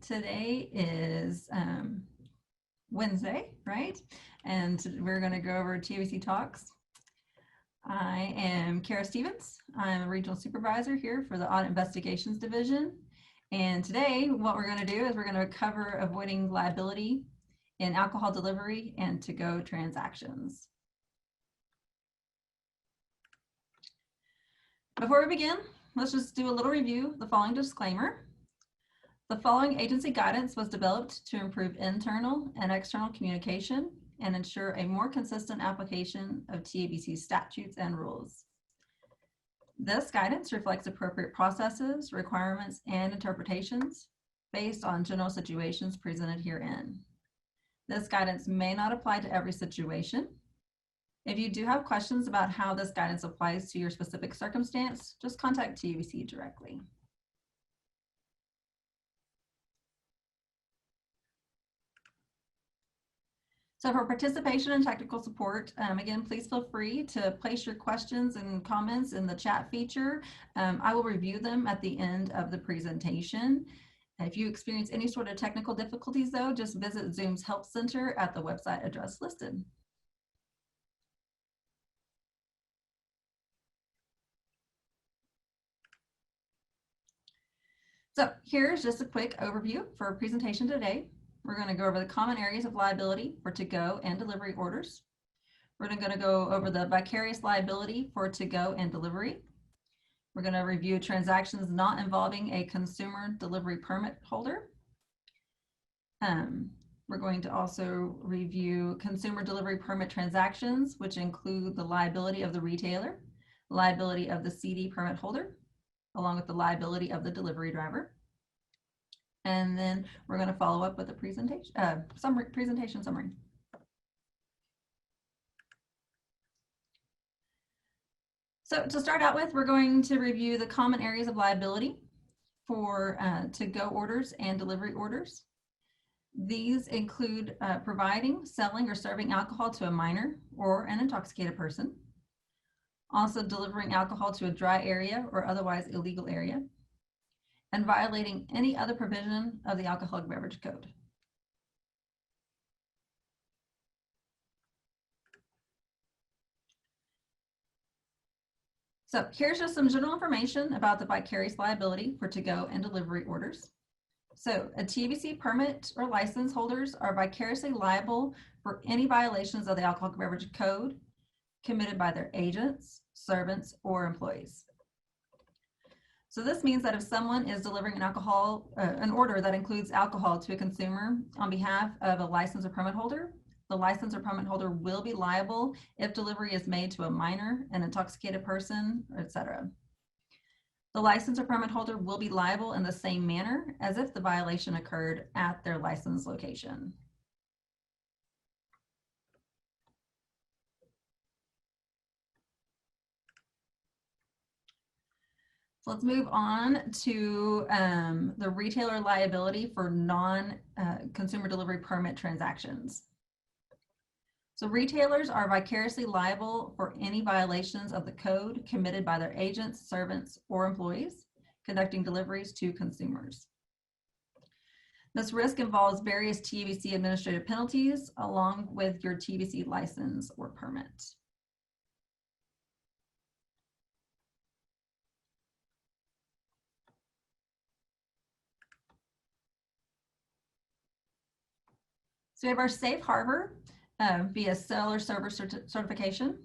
Today is Wednesday, right? And we're going to go over TABC talks. I am Kara Stevens. I'm a regional supervisor here for the Audit Investigations Division. And today, what we're going to do is we're going to cover avoiding liability in alcohol delivery and to-go transactions. Before we begin, let's just do a little review of the following disclaimer. The following agency guidance was developed to improve internal and external communication and ensure a more consistent application of TABC statutes and rules. This guidance reflects appropriate processes, requirements, and interpretations based on general situations presented herein. This guidance may not apply to every situation. If you do have questions about how this guidance applies to your specific circumstance, just contact TABC directly. So for participation and technical support, again, please feel free to place your questions and comments in the chat feature. I will review them at the end of the presentation. If you experience any sort of technical difficulties though, just visit Zoom's Help Center at the website address listed. So here's just a quick overview for our presentation today. We're going to go over the common areas of liability for to-go and delivery orders. We're going to go over the vicarious liability for to-go and delivery. We're going to review transactions not involving a consumer delivery permit holder. We're going to also review consumer delivery permit transactions, which include the liability of the retailer, liability of the CD permit holder, along with the liability of the delivery driver. And then we're going to follow up with a presentation summary. So to start out with, we're going to review the common areas of liability for to-go orders and delivery orders. These include providing, selling, or serving alcohol to a minor or an intoxicated person. Also delivering alcohol to a dry area or otherwise illegal area, and violating any other provision of the Alcoholic Beverage Code. So here's just some general information about the vicarious liability for to-go and delivery orders. So a TABC permit or license holders are vicariously liable for any violations of the Alcoholic Beverage Code committed by their agents, servants, or employees. So this means that if someone is delivering an order that includes alcohol to a consumer on behalf of a license or permit holder, the license or permit holder will be liable if delivery is made to a minor, an intoxicated person, etc. The license or permit holder will be liable in the same manner as if the violation occurred at their license location. So let's move on to the retailer liability for non-consumer delivery permit transactions. So retailers are vicariously liable for any violations of the code committed by their agents, servants, or employees conducting deliveries to consumers. This risk involves various TABC administrative penalties along with your TABC license or permit. So we have our safe harbor via seller server certification.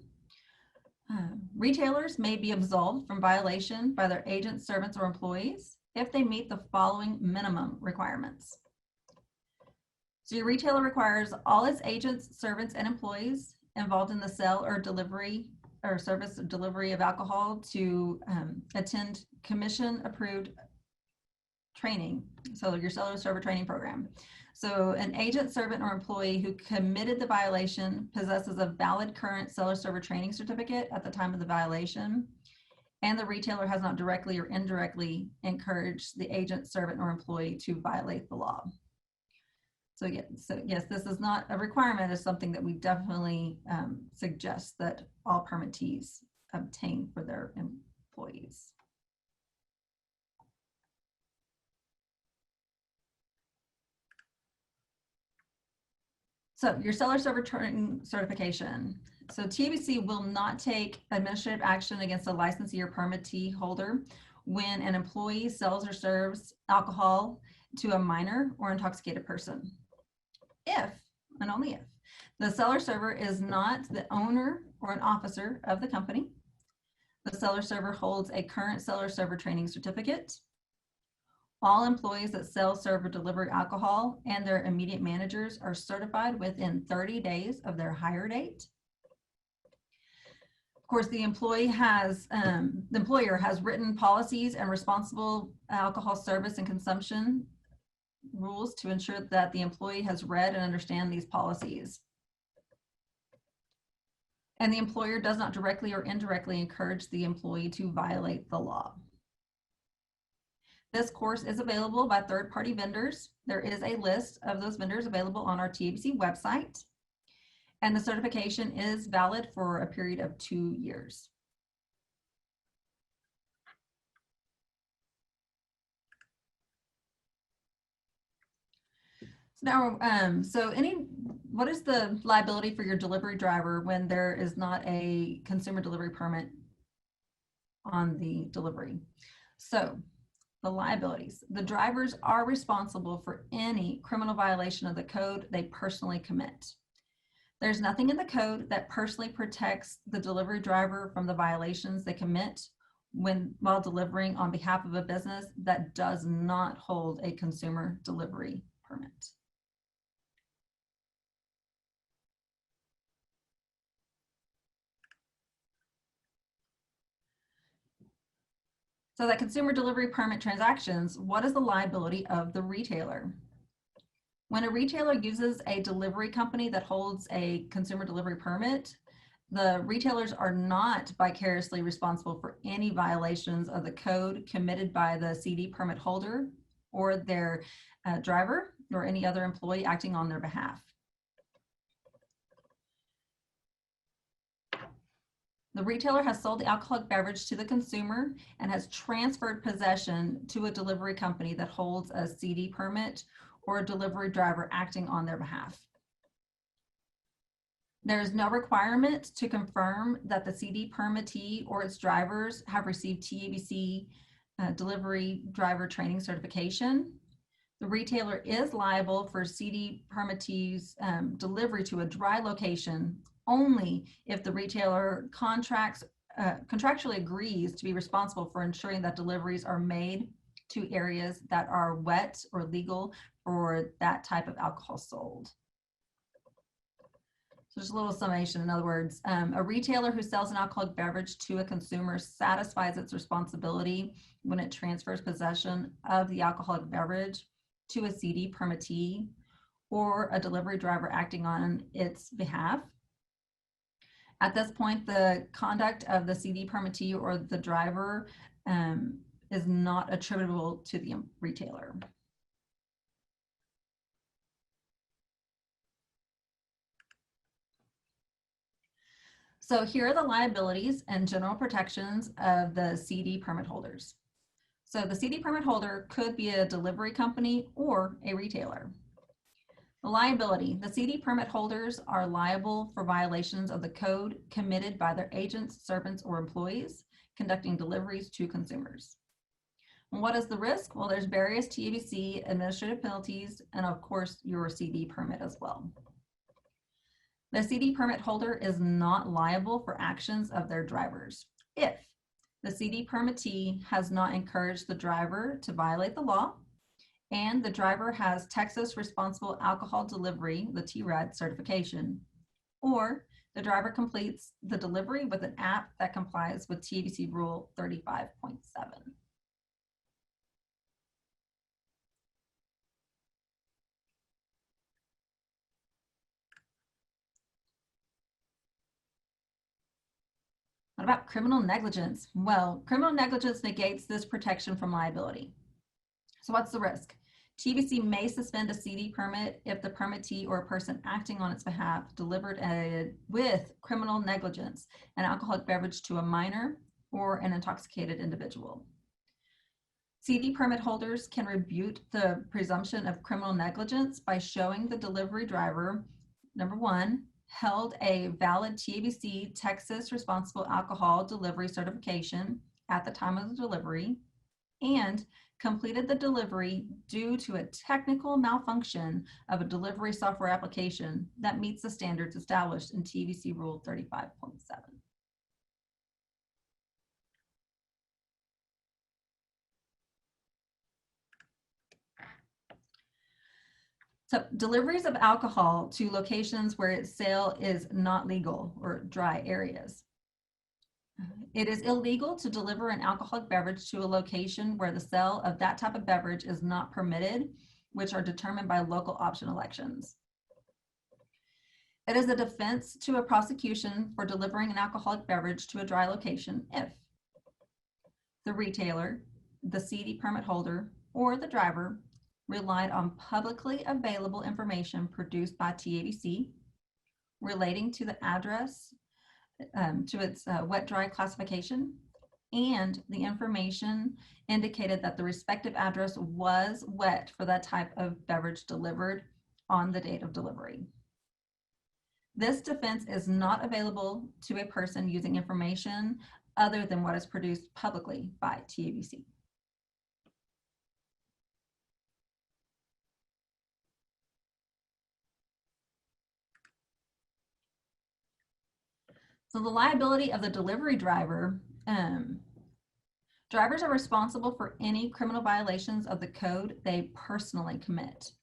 Retailers may be absolved from violation by their agents, servants, or employees if they meet the following minimum requirements. So your retailer requires all its agents, servants, and employees involved in the sale or delivery or service delivery of alcohol to attend commission-approved training, so your seller server training program. So an agent, servant, or employee who committed the violation possesses a valid current seller server training certificate at the time of the violation, and the retailer has not directly or indirectly encouraged the agent, servant, or employee to violate the law. So yes, this is not a requirement. It's something that we definitely suggest that all permittees obtain for their employees. So your seller server training certification. So TABC will not take administrative action against a licensee or permittee holder when an employee sells or serves alcohol to a minor or intoxicated person. If, and only if, the seller server is not the owner or an officer of the company, the seller server holds a current seller server training certificate, all employees that sell, serve, or deliver alcohol and their immediate managers are certified within 30 days of their hire date. Of course, the employer has written policies and responsible alcohol service and consumption rules to ensure that the employee has read and understand these policies. And the employer does not directly or indirectly encourage the employee to violate the law. This course is available by third-party vendors. There is a list of those vendors available on our TABC website. And the certification is valid for a period of 2 years. So now, what is the liability for your delivery driver when there is not a consumer delivery permit on the delivery? So the liabilities, the drivers are responsible for any criminal violation of the code they personally commit. There's nothing in the code that personally protects the delivery driver from the violations they commit while delivering on behalf of a business that does not hold a consumer delivery permit. So that consumer delivery permit transactions, what is the liability of the retailer? When a retailer uses a delivery company that holds a consumer delivery permit, the retailers are not vicariously responsible for any violations of the code committed by the CD permit holder or their driver or any other employee acting on their behalf. The retailer has sold the alcoholic beverage to the consumer and has transferred possession to a delivery company that holds a CD permit or a delivery driver acting on their behalf. There is no requirement to confirm that the CD permittee or its drivers have received TABC delivery driver training certification. The retailer is liable for CD permittee's delivery to a dry location only if the retailer contractually agrees to be responsible for ensuring that deliveries are made to areas that are wet or legal for that type of alcohol sold. So just a little summation. In other words, a retailer who sells an alcoholic beverage to a consumer satisfies its responsibility when it transfers possession of the alcoholic beverage to a CD permittee or a delivery driver acting on its behalf. At this point, the conduct of the CD permittee or the driver is not attributable to the retailer. So here are the liabilities and general protections of the CD permit holders. So the CD permit holder could be a delivery company or a retailer. The liability, the CD permit holders are liable for violations of the code committed by their agents, servants, or employees conducting deliveries to consumers. And what is the risk? Well, there's various TABC administrative penalties and of course your CD permit as well. The CD permit holder is not liable for actions of their drivers if the CD permittee has not encouraged the driver to violate the law, and the driver has Texas Responsible Alcohol Delivery, the TRAD certification, or the driver completes the delivery with an app that complies with TABC Rule 35.7. What about criminal negligence? Well, criminal negligence negates this protection from liability. So what's the risk? TABC may suspend a CD permit if the permittee or a person acting on its behalf delivered with criminal negligence an alcoholic beverage to a minor or an intoxicated individual. CD permit holders can rebut the presumption of criminal negligence by showing the delivery driver number one, held a valid TABC Texas Responsible Alcohol Delivery Certification at the time of the delivery, and completed the delivery due to a technical malfunction of a delivery software application that meets the standards established in TABC Rule 35.7. So deliveries of alcohol to locations where its sale is not legal or dry areas. It is illegal to deliver an alcoholic beverage to a location where the sale of that type of beverage is not permitted, which are determined by local option elections. It is a defense to a prosecution for delivering an alcoholic beverage to a dry location if the retailer, the CD permit holder, or the driver relied on publicly available information produced by TABC relating to the address, to its wet-dry classification, and the information indicated that the respective address was wet for that type of beverage delivered on the date of delivery. This defense is not available to a person using information other than what is produced publicly by TABC. So the liability of the delivery driver, drivers are responsible for any criminal violations of the code they personally commit.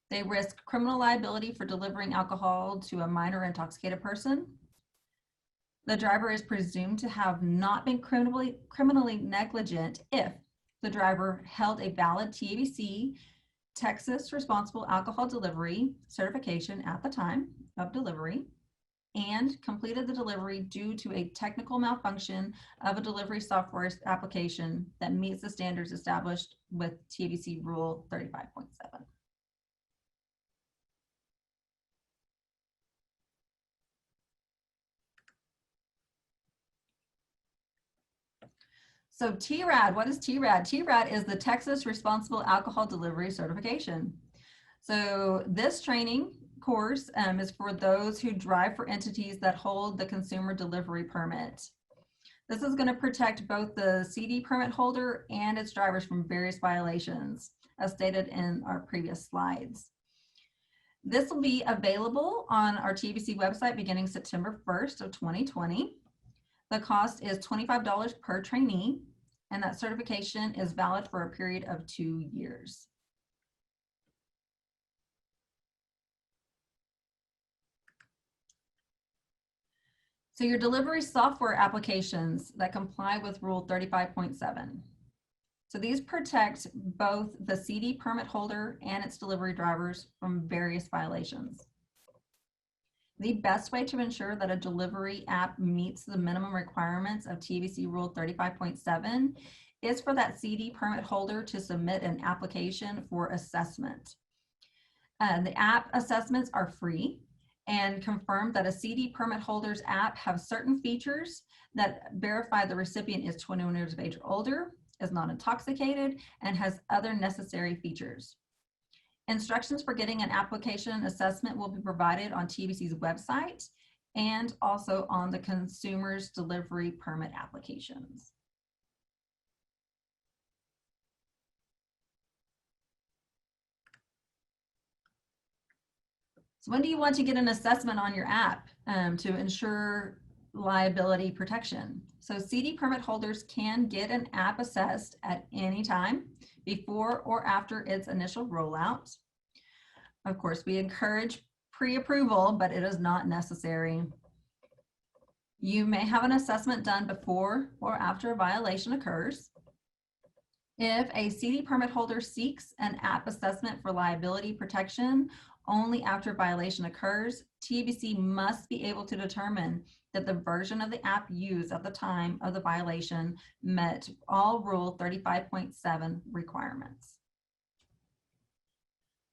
They risk criminal liability for delivering alcohol to a minor intoxicated person. The driver is presumed to have not been criminally negligent if the driver held a valid TABC Texas Responsible Alcohol Delivery certification at the time of delivery, and completed the delivery due to a technical malfunction of a delivery software application that meets the standards established with TABC Rule 35.7. So TRAD, what is TRAD? TRAD is the Texas Responsible Alcohol Delivery Certification. So this training course is for those who drive for entities that hold the consumer delivery permit. This is going to protect both the CD permit holder and its drivers from various violations, as stated in our previous slides. This will be available on our TABC website beginning September 1st of 2020. The cost is $25 per trainee, and that certification is valid for a period of 2 years. So your delivery software applications that comply with Rule 35.7. So these protect both the CD permit holder and its delivery drivers from various violations. The best way to ensure that a delivery app meets the minimum requirements of TABC Rule 35.7 is for that CD permit holder to submit an application for assessment. The app assessments are free and confirm that a CD permit holder's app have certain features that verify the recipient is 21 years of age or older, is not intoxicated, and has other necessary features. Instructions for getting an application assessment will be provided on TABC's website and also on the consumer's delivery permit applications. So when do you want to get an assessment on your app to ensure liability protection? So CD permit holders can get an app assessed at any time before or after its initial rollout. Of course, we encourage pre-approval, but it is not necessary. You may have an assessment done before or after a violation occurs. If a CD permit holder seeks an app assessment for liability protection only after a violation occurs, TABC must be able to determine that the version of the app used at the time of the violation met all Rule 35.7 requirements.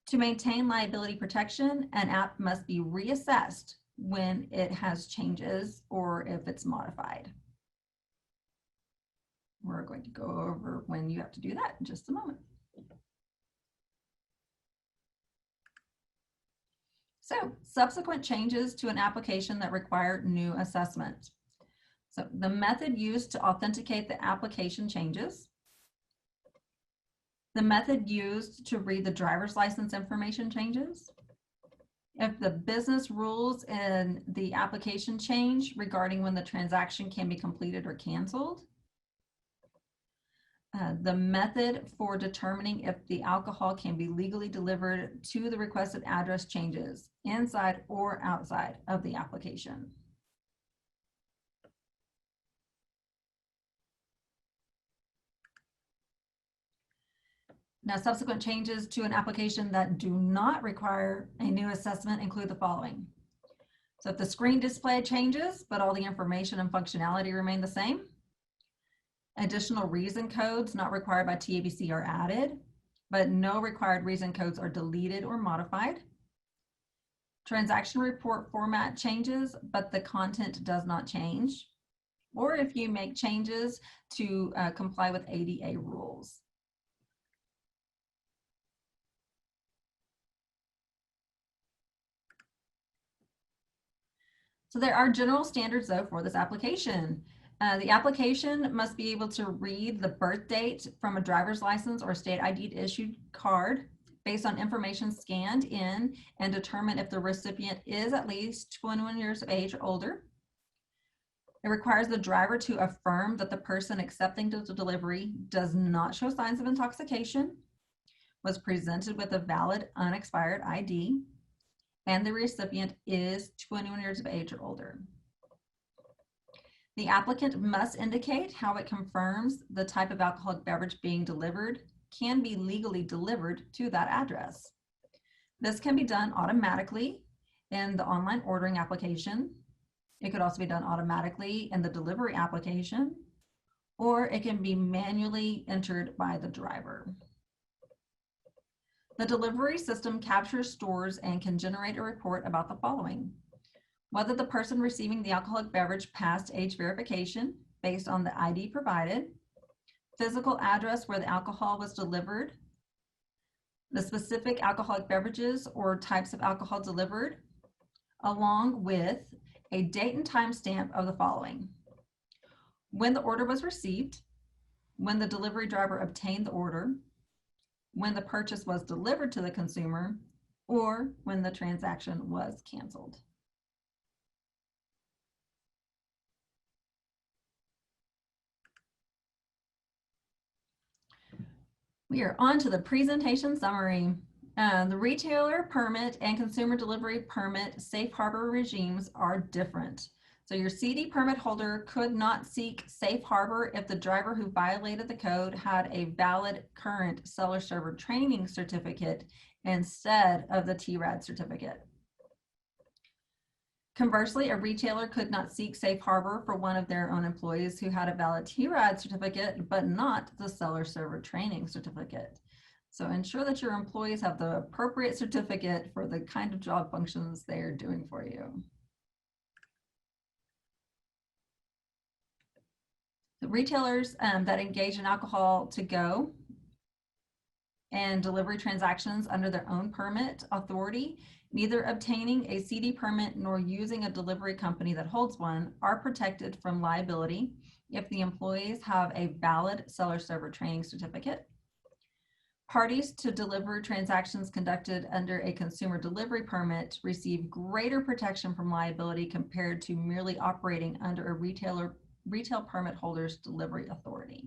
To maintain liability protection, an app must be reassessed when it has changes or if it's modified. We're going to go over when you have to do that in just a moment. So subsequent changes to an application that require new assessment. So the method used to authenticate the application changes. The method used to read the driver's license information changes. If the business rules in the application change regarding when the transaction can be completed or canceled. The method for determining if the alcohol can be legally delivered to the requested address changes inside or outside of the application. Now, subsequent changes to an application that do not require a new assessment include the following. So if the screen display changes, but all the information and functionality remain the same, additional reason codes not required by TABC are added, but no required reason codes are deleted or modified. Transaction report format changes, but the content does not change. Or if you make changes to comply with ADA rules. So there are general standards though for this application. The application must be able to read the birth date from a driver's license or state ID issued card based on information scanned in and determine if the recipient is at least 21 years of age or older. It requires the driver to affirm that the person accepting the delivery does not show signs of intoxication, was presented with a valid unexpired ID, and the recipient is 21 years of age or older. The applicant must indicate how it confirms the type of alcoholic beverage being delivered can be legally delivered to that address. This can be done automatically in the online ordering application. It could also be done automatically in the delivery application, or it can be manually entered by the driver. The delivery system captures, stores, and can generate a report about the following: whether the person receiving the alcoholic beverage passed age verification based on the ID provided, physical address where the alcohol was delivered, the specific alcoholic beverages or types of alcohol delivered, along with a date and time stamp of the following: when the order was received, when the delivery driver obtained the order, when the purchase was delivered to the consumer, or when the transaction was canceled. We are on to the presentation summary. The retailer permit and consumer delivery permit safe harbor regimes are different. So your CD permit holder could not seek safe harbor if the driver who violated the code had a valid current seller server training certificate instead of the TRAD certificate. Conversely, a retailer could not seek safe harbor for one of their own employees who had a valid TRAD certificate, but not the seller server training certificate. So ensure that your employees have the appropriate certificate for the kind of job functions they are doing for you. The retailers that engage in alcohol to go and delivery transactions under their own permit authority, neither obtaining a CD permit nor using a delivery company that holds one, are protected from liability if the employees have a valid seller server training certificate. Parties to deliver transactions conducted under a consumer delivery permit receive greater protection from liability compared to merely operating under a retail permit holder's delivery authority.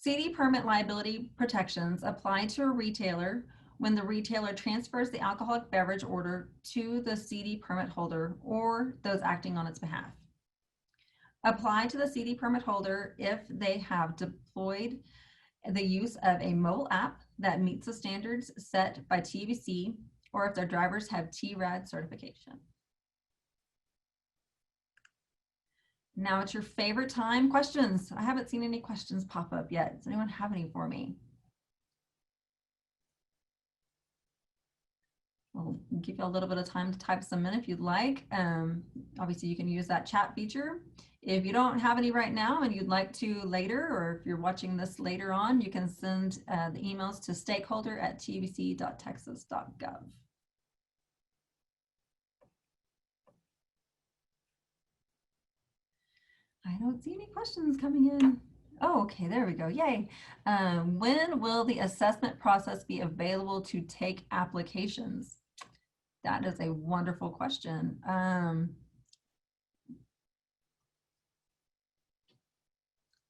CD permit liability protections apply to a retailer when the retailer transfers the alcoholic beverage order to the CD permit holder or those acting on its behalf. Apply to the CD permit holder if they have deployed the use of a mobile app that meets the standards set by TABC, or if their drivers have TRAD certification. Now it's your favorite time, questions. I haven't seen any questions pop up yet. Does anyone have any for me? I'll give you a little bit of time to type some in if you'd like. Obviously you can use that chat feature If you don't have any right now and you'd like to later, or if you're watching this later on, you can send the emails to stakeholder@tabc.texas.gov. I don't see any questions coming in. Oh, okay, there we go. Yay. When will the assessment process be available to take applications? That is a wonderful question.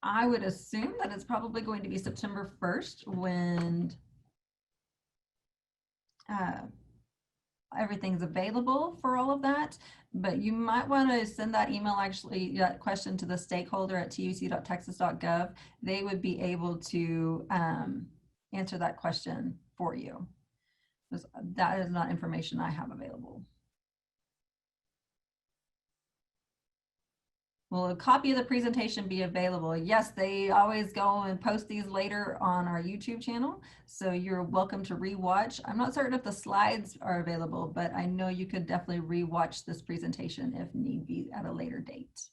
I would assume that it's probably going to be September 1st when everything's available for all of that, but you might want to send that email, actually, that question to the stakeholder@tabc.texas.gov. They would be able to answer that question for you. That is not information I have available. Will a copy of the presentation be available? Yes, they always go and post these later on our YouTube channel, so you're welcome to rewatch. I'm not certain if the slides are available, but I know you could definitely rewatch this presentation if need be at a later date.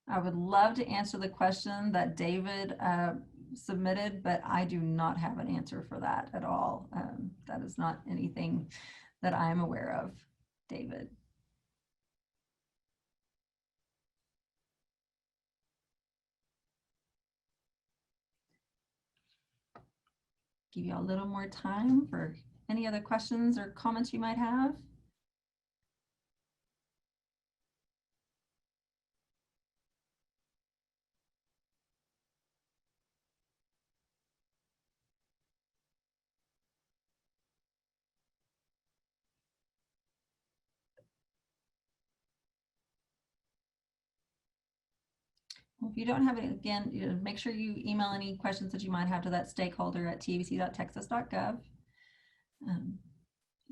I would love to answer the question that David submitted, but I do not have an answer for that at all. That is not anything that I am aware of, David. Give you a little more time for any other questions or comments you might have. If you don't have it, again, make sure you email any questions that you might have to that stakeholder@tabc.texas.gov.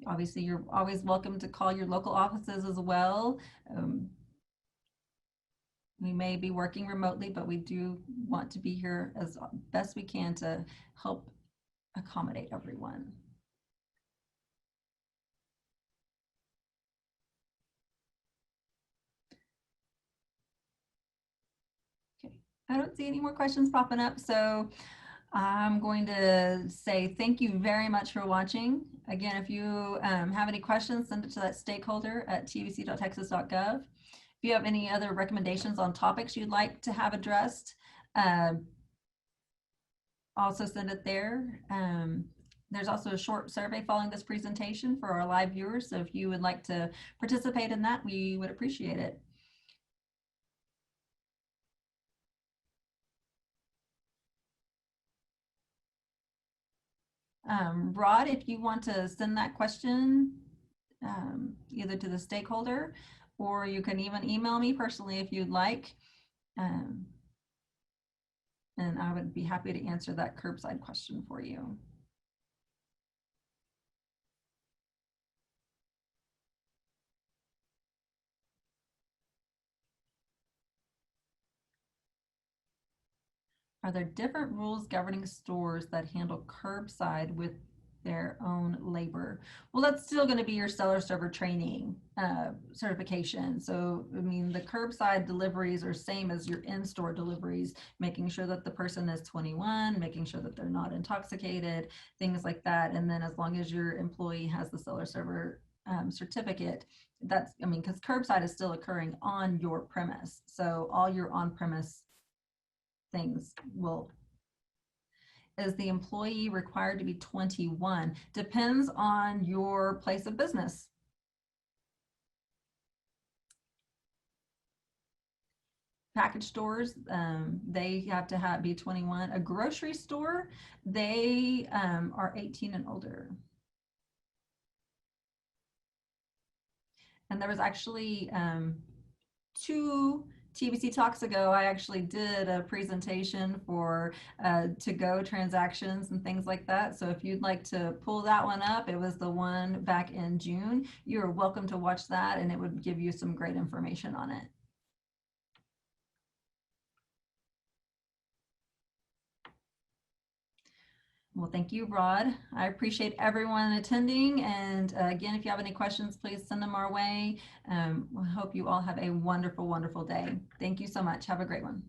Obviously, you're always welcome to call your local offices as well. We may be working remotely, but we do want to be here as best we can to help accommodate everyone. Okay, I don't see any more questions popping up, so I'm going to say thank you very much for watching. Again, if you have any questions, send it to that stakeholder@tabc.texas.gov. If you have any other recommendations on topics you'd like to have addressed, also send it there. There's also a short survey following this presentation for our live viewers, so if you would like to participate in that, we would appreciate it. Rod, if you want to send that question either to the stakeholder, or you can even email me personally if you'd like. And I would be happy to answer that curbside question for you. Are there different rules governing stores that handle curbside with their own labor? Well, that's still going to be your seller server training certification. So, I mean, the curbside deliveries are same as your in-store deliveries, making sure that the person is 21, making sure that they're not intoxicated, things like that. And then as long as your employee has the seller server certificate, that's, I mean, because curbside is still occurring on your premise. So all your on-premise things will. Is the employee required to be 21? Depends on your place of business. Package stores, they have to be 21. A grocery store, they are 18 and older. And there was actually 2 TBC talks ago, I actually did a presentation for to-go transactions and things like that. So if you'd like to pull that one up, it was the one back in June. You're welcome to watch that, and it would give you some great information on it. Well, thank you, Rod. I appreciate everyone attending. And again, if you have any questions, please send them our way. I hope you all have a wonderful, wonderful day. Thank you so much. Have a great one.